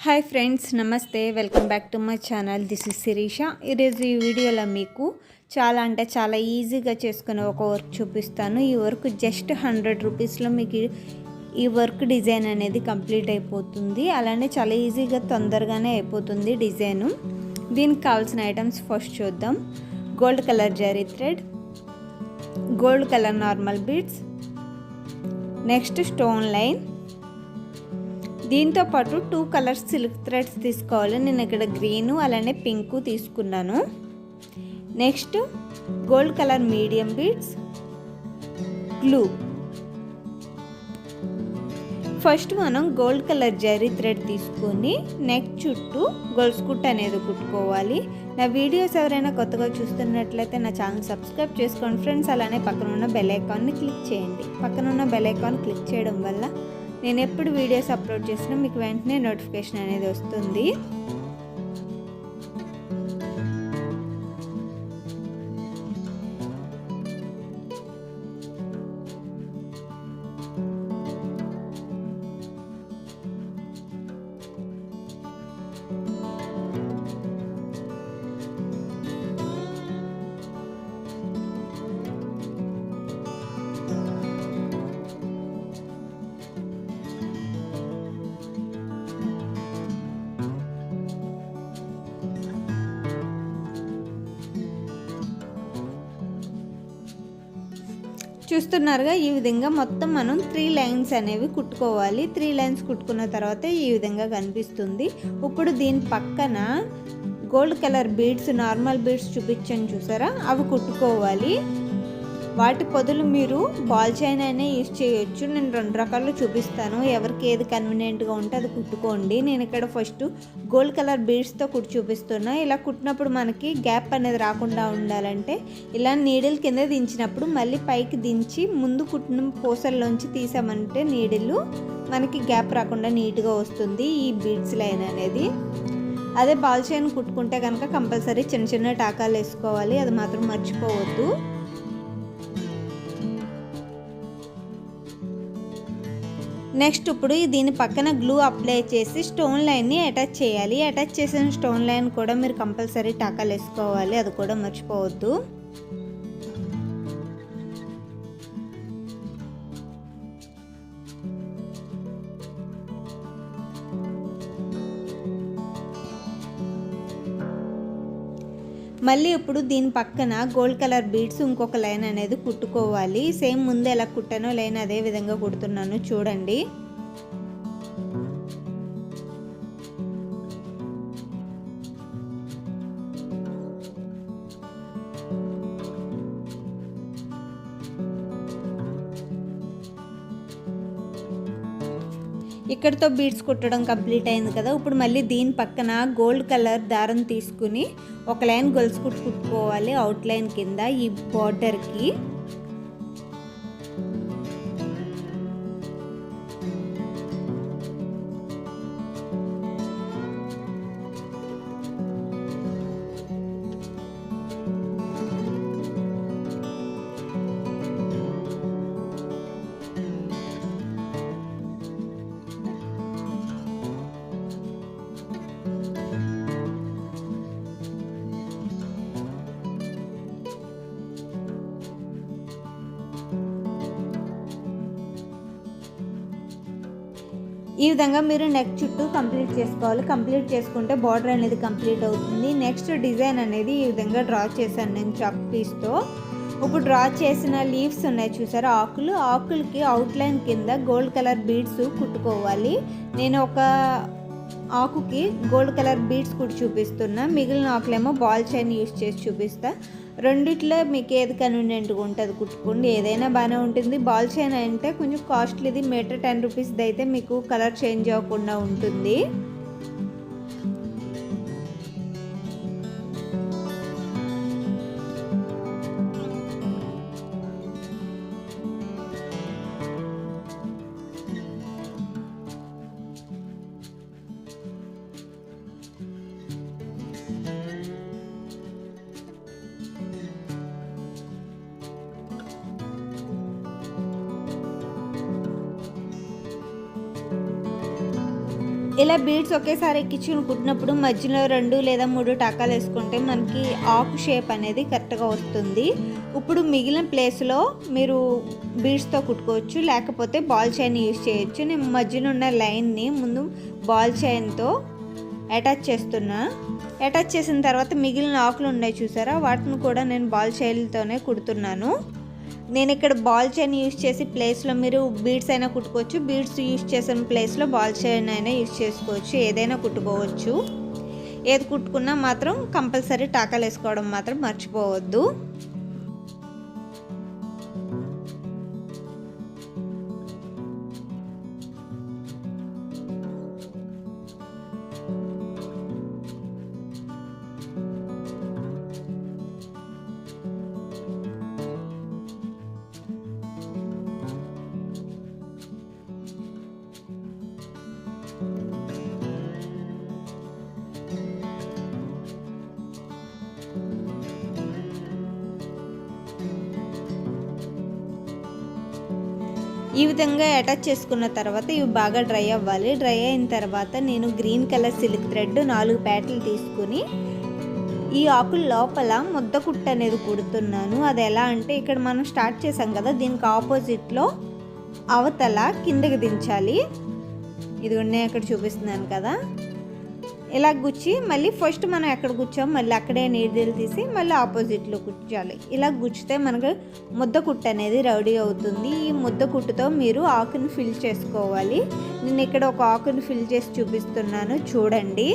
Hi friends, నమస్తే. Welcome back to my channel. This is Shirisha. ఈరోజు ఈ వీడియోలో మీకు చాలా ఈజీగా చేసుకునే ఒక వర్క్ చూపిస్తాను. ఈ వర్క్ జస్ట్ 100 రూపీస్లో మీకు ఈ వర్క్ డిజైన్ అనేది కంప్లీట్ అయిపోతుంది. అలానే చాలా ఈజీగా తొందరగానే అయిపోతుంది డిజైను. దీనికి కావాల్సిన ఐటమ్స్ ఫస్ట్ చూద్దాం. Gold colour zari thread, gold colour normal beads, next stone line, దీంతో పాటు 2 కలర్స్ సిల్క్ థ్రెడ్స్ తీసుకోవాలి. నేను ఇక్కడ గ్రీను అలానే పింక్ తీసుకున్నాను. Next gold colour medium beads, glue. First మనం గోల్డ్ కలర్ జరీ థ్రెడ్ తీసుకొని నెక్ చుట్టూ గొలుసు కుట్టు అనేది కుట్టుకోవాలి. నా వీడియోస్ ఎవరైనా కొత్తగా చూస్తున్నట్లయితే నా ఛానల్ సబ్స్క్రైబ్ చేసుకోండి ఫ్రెండ్స్. అలానే పక్కన ఉన్న బెల్ ఐకాన్ని క్లిక్ చేయండి. పక్కన ఉన్న బెల్ ఐకాన్ క్లిక్ చేయడం వల్ల నేను ఎప్పుడు వీడియోస్ అప్లోడ్ చేసినా మీకు వెంటనే నోటిఫికేషన్ అనేది వస్తుంది. చూస్తున్నారుగా, ఈ విధంగా మొత్తం మనం 3 లైన్స్ అనేవి కుట్టుకోవాలి. 3 లైన్స్ కుట్టుకున్న తర్వాత ఈ విధంగా కనిపిస్తుంది. ఇప్పుడు దీని పక్కన gold colour beads, normal beads చూపించాను చూసారా, అవి కుట్టుకోవాలి. వాటి పొదులు మీరు బాల్ చైన్ అయినా యూజ్ చేయొచ్చు. నేను 2 రకాలు చూపిస్తాను. ఎవరికి ఏది కన్వీనియంట్గా ఉంటే అది కుట్టుకోండి. నేను ఇక్కడ ఫస్ట్ గోల్డ్ కలర్ బీడ్స్తో కుట్టి చూపిస్తున్నా. ఇలా కుట్టినప్పుడు మనకి గ్యాప్ అనేది రాకుండా ఉండాలంటే ఇలా నీడిల్ కింద దించినప్పుడు మళ్ళీ పైకి దించి ముందు కుట్టిన పూసల్లోంచి తీసామంటే నీడిల్ మనకి గ్యాప్ రాకుండా నీట్గా వస్తుంది ఈ బీడ్స్ లైన్ అనేది. అదే బాల్ చైన్ కుట్టుకుంటే కనుక కంపల్సరీ చిన్న టాకాలు వేసుకోవాలి. అది మాత్రం మర్చిపోవద్దు. నెక్స్ట్ ఇప్పుడు దీని పక్కన గ్లూ అప్లై చేసి స్టోన్ లైన్ని అటాచ్ చేయాలి. అటాచ్ చేసిన స్టోన్ లైన్ కూడా మీరు కంపల్సరీ టాకాలు వేసుకోవాలి. అది కూడా మర్చిపోవద్దు. మళ్ళీ ఇప్పుడు దీని పక్కన గోల్డ్ కలర్ బీడ్స్ ఇంకొక లైన్ అనేది కుట్టుకోవాలి. సేమ్ ముందు ఎలా కుట్టానో లైన్ అదే విధంగా కుడుతున్నాను చూడండి. ఇక్కడతో బీడ్స్ కుట్టడం కంప్లీట్ అయింది కదా. ఇప్పుడు మళ్ళీ దీని పక్కన గోల్డ్ కలర్ దారం తీసుకుని ఒక లైన్ గొలుసు కుట్టుకోవాలి అవుట్ లైన్ కింద ఈ బార్డర్కి. ఈ విధంగా మీరు నెక్ చుట్టూ కంప్లీట్ చేసుకోవాలి. కంప్లీట్ చేసుకుంటే బార్డర్ అనేది కంప్లీట్ అవుతుంది. నెక్స్ట్ డిజైన్ అనేది ఈ విధంగా డ్రా చేశాను నేను చాక్ పీస్తో. ఇప్పుడు డ్రా చేసిన లీవ్స్ ఉన్నాయి చూసారా, ఆకులకి అవుట్లైన్ కింద గోల్డ్ కలర్ బీడ్స్ కుట్టుకోవాలి. నేను ఒక ఆకుకి గోల్డ్ కలర్ బీడ్స్ కుట్టి చూపిస్తున్నా. మిగిలిన ఆకులేమో బాల్ చైన్ యూజ్ చేసి చూపిస్తా. రెండిట్లో మీకు ఏది కన్వీనియంట్గా ఉంటుంది కుట్టుకోండి. ఏదైనా బాగానే ఉంటుంది. బాల్ చైన్ అంటే కొంచెం కాస్ట్లీది, మీటర్ 10 రూపీస్ది అయితే మీకు కలర్ చేంజ్ అవ్వకుండా ఉంటుంది. ఇలా బీడ్స్ ఒకేసారి ఎక్కించుకుని కుట్టినప్పుడు మధ్యలో 2 లేదా 3 టకాలు వేసుకుంటే మనకి ఆకు షేప్ అనేది కరెక్ట్గా వస్తుంది. ఇప్పుడు మిగిలిన ప్లేస్లో మీరు బీడ్స్తో కుట్టుకోవచ్చు, లేకపోతే బాల్ చైన్ యూజ్ చేయొచ్చు. నేను మధ్యలో ఉన్న లైన్ని ముందు బాల్ చైన్తో అటాచ్ చేస్తున్నా. అటాచ్ చేసిన తర్వాత మిగిలిన ఆకులు ఉన్నాయి చూసారా, వాటిని కూడా నేను బాల్ చైన్తోనే కుడుతున్నాను. నేను ఇక్కడ బాల్ చైన్ యూజ్ చేసి ప్లేస్లో మీరు బీడ్స్ అయినా కుట్టుకోవచ్చు, బీడ్స్ యూజ్ చేసిన ప్లేస్లో బాల్ చైన్ అయినా యూజ్ చేసుకోవచ్చు, ఏదైనా కుట్టుకోవచ్చు. ఏది కుట్టుకున్నా మాత్రం కంపల్సరీ టాకాలు వేసుకోవడం మాత్రం మర్చిపోవద్దు. ఈ విధంగా అటాచ్ చేసుకున్న తర్వాత ఇవి బాగా డ్రై అవ్వాలి. డ్రై అయిన తర్వాత నేను గ్రీన్ కలర్ సిల్క్ థ్రెడ్ 4 ప్యాట్లు తీసుకుని ఈ ఆకుల లోపల ముద్ద కుట్టు అనేది కుడుతున్నాను. అది ఎలా అంటే ఇక్కడ మనం స్టార్ట్ చేసాం కదా, దీనికి ఆపోజిట్లో అవతల కిందకి దించాలి. ఇదిగోండి అక్కడ చూపిస్తున్నాను కదా, ఇలా గుచ్చి మళ్ళీ ఫస్ట్ మనం ఎక్కడ గుచ్చాం మళ్ళీ అక్కడే నీడిల్ తీసి మళ్ళీ ఆపోజిట్లో కుట్టాలి. ఇలా గుచ్చితే మనకు ముద్ద కుట్టు అనేది రెడీ అవుతుంది. ఈ ముద్ద కుట్టుతో మీరు ఆకుని ఫిల్ చేసుకోవాలి. నేను ఇక్కడ ఒక ఆకుని ఫిల్ చేసి చూపిస్తున్నాను చూడండి.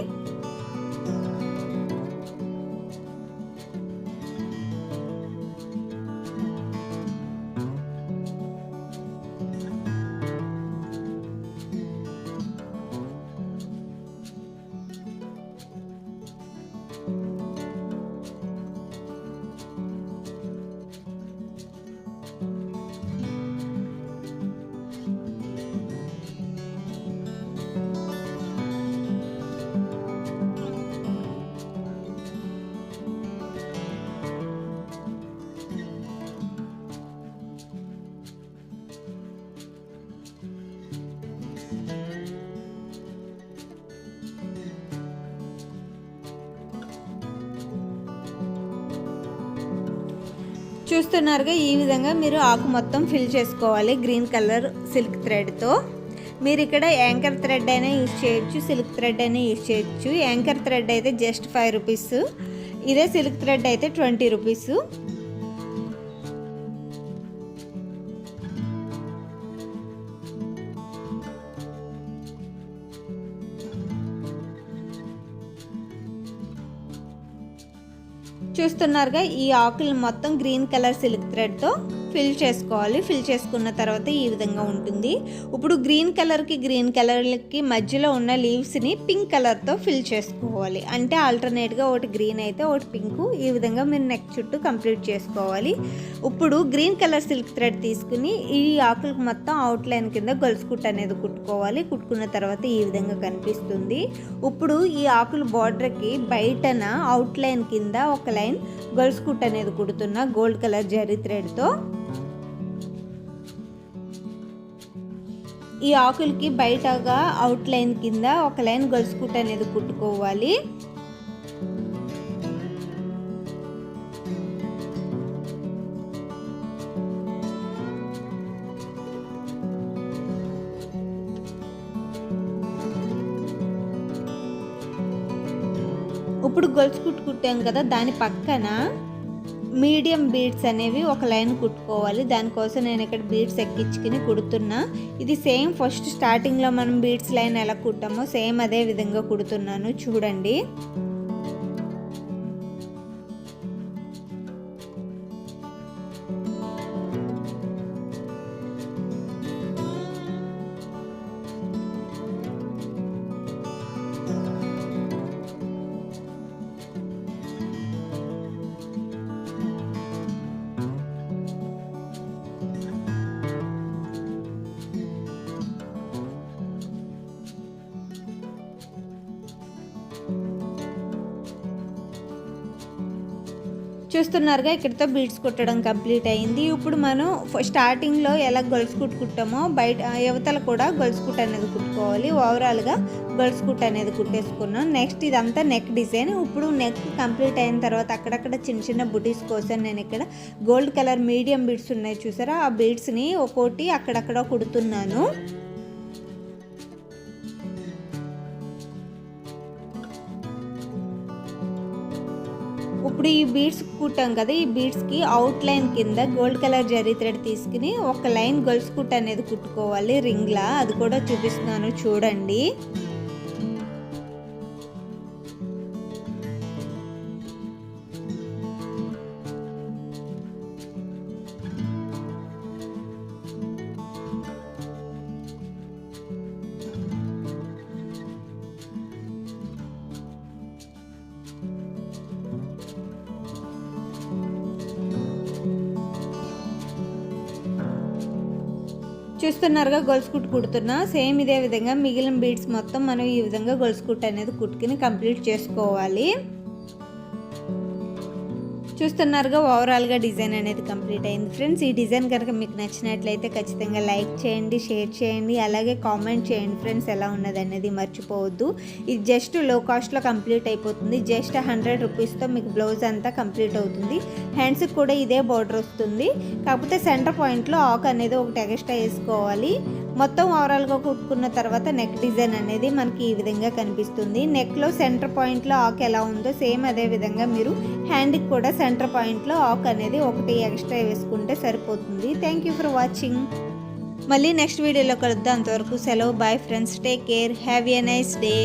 చూస్తున్నారుగా, ఈ విధంగా మీరు ఆకు మొత్తం ఫిల్ చేసుకోవాలి గ్రీన్ కలర్ సిల్క్ థ్రెడ్తో. మీరు ఇక్కడ యాంకర్ థ్రెడ్ అయినా యూజ్ చేయొచ్చు, సిల్క్ థ్రెడ్ అయినా యూజ్ చేయొచ్చు. యాంకర్ థ్రెడ్ అయితే జస్ట్ 5 రూపీస్, ఇదే సిల్క్ థ్రెడ్ అయితే 20 రూపీస్. చూస్తున్నారుగా, ఈ ఆకులు మొత్తం గ్రీన్ కలర్ సిల్క్ థ్రెడ్తో ఫిల్ చేసుకోవాలి. ఫిల్ చేసుకున్న తర్వాత ఈ విధంగా ఉంటుంది. ఇప్పుడు గ్రీన్ కలర్కి మధ్యలో ఉన్న లీవ్స్ని పింక్ కలర్తో ఫిల్ చేసుకోవాలి. అంటే ఆల్టర్నేట్గా ఒకటి గ్రీన్ అయితే ఒకటి పింక్, ఈ విధంగా మీరు నెక్ చుట్టూ కంప్లీట్ చేసుకోవాలి. ఇప్పుడు గ్రీన్ కలర్ సిల్క్ థ్రెడ్ తీసుకుని ఈ ఆకులకు మొత్తం అవుట్లైన్ కింద గొలుసు కుట్టు అనేది కుట్టుకోవాలి. కుట్టుకున్న తర్వాత ఈ విధంగా కనిపిస్తుంది. ఇప్పుడు ఈ ఆకులు బార్డర్కి బయటన అవుట్లైన్ కింద ఒక లైన్ గొలుసు కుట్టు అనేది కుడుతున్నా గోల్డ్ కలర్ జరీ థ్రెడ్తో. ఈ ఆకులకి బయటగా అవుట్లైన్ కింద ఒక లైన్ గొలుసు కుట్టు అనేది కుట్టుకోవాలి. ఇప్పుడు గొలుసు కుట్టు కుట్టాం కదా, దాని పక్కన మీడియం బీడ్స్ అనేవి ఒక లైన్ కుట్టుకోవాలి. దానికోసం నేను ఇక్కడ బీడ్స్ ఎక్కించుకుని కుడుతున్నా. ఇది సేమ్ ఫస్ట్ స్టార్టింగ్లో మనం బీడ్స్ లైన్ ఎలా కుట్టామో సేమ్ అదే విధంగా కుడుతున్నాను చూడండి. చూస్తున్నారుగా ఇక్కడితో బీడ్స్ కుట్టడం కంప్లీట్ అయింది. ఇప్పుడు మనం స్టార్టింగ్లో ఎలా గొలుసు కుట్టు కుట్టామో బయట యువతల కూడా గొలుసు కుట్టు అనేది కుట్టుకోవాలి. ఓవరాల్గా గొలుసు కుట్టు అనేది కుట్టేసుకున్నాం. నెక్స్ట్ ఇదంతా నెక్ డిజైన్. ఇప్పుడు నెక్ కంప్లీట్ అయిన తర్వాత అక్కడక్కడ చిన్న చిన్న బుటీస్ కోసం నేను ఇక్కడ గోల్డ్ కలర్ మీడియం బీడ్స్ ఉన్నాయి చూసారా, ఆ బీడ్స్ని ఒక్కోటి అక్కడక్కడ కుడుతున్నాను. ఇప్పుడు ఈ బీడ్స్ కుట్టాం కదా, ఈ బీడ్స్కి అవుట్ లైన్ కింద గోల్డ్ కలర్ జరీ థ్రెడ్ తీసుకుని ఒక లైన్ గొలుసు కుట్టు అనేది కుట్టుకోవాలి రింగ్లా. అది కూడా చూపిస్తున్నాను చూడండి. చూస్తున్నారుగా గొలుసు కుట్టు కుడుతున్నా. సేమ్ ఇదే విధంగా మిగిలిన బీడ్స్ మొత్తం మనం ఈ విధంగా గొలుసు కుట్టు అనేది కుట్టుకుని కంప్లీట్ చేసుకోవాలి. చూస్తున్నారుగా ఓవరాల్గా డిజైన్ అనేది కంప్లీట్ అయింది ఫ్రెండ్స్. ఈ డిజైన్ కనుక మీకు నచ్చినట్లయితే ఖచ్చితంగా లైక్ చేయండి, షేర్ చేయండి, అలాగే కామెంట్ చేయండి ఫ్రెండ్స్ ఎలా ఉన్నది అనేది మర్చిపోవద్దు. ఇది జస్ట్ లో కాస్ట్లో కంప్లీట్ అయిపోతుంది. జస్ట్ 100 రూపీస్తో మీకు బ్లౌజ్ అంతా కంప్లీట్ అవుతుంది. హ్యాండ్స్కి కూడా ఇదే బార్డర్ వస్తుంది. కాకపోతే సెంటర్ పాయింట్లో ఆక్ అనేది ఒకటి ఎక్స్ట్రా వేసుకోవాలి. మొత్తం ఓవరాల్గా కుట్టుకున్న తర్వాత నెక్ డిజైన్ అనేది మనకి ఈ విధంగా కనిపిస్తుంది. నెక్లో సెంటర్ పాయింట్లో ఆక్ ఎలా ఉందో సేమ్ అదే విధంగా మీరు హ్యాండ్కి కూడా సెంటర్ పాయింట్లో ఆక్ అనేది ఒకటి ఎక్స్ట్రా వేసుకుంటే సరిపోతుంది. Thank you for watching. మళ్ళీ నెక్స్ట్ వీడియోలో కలుద్దాం. అంతవరకు సెలవు. Bye friends. Take care. Have a nice day.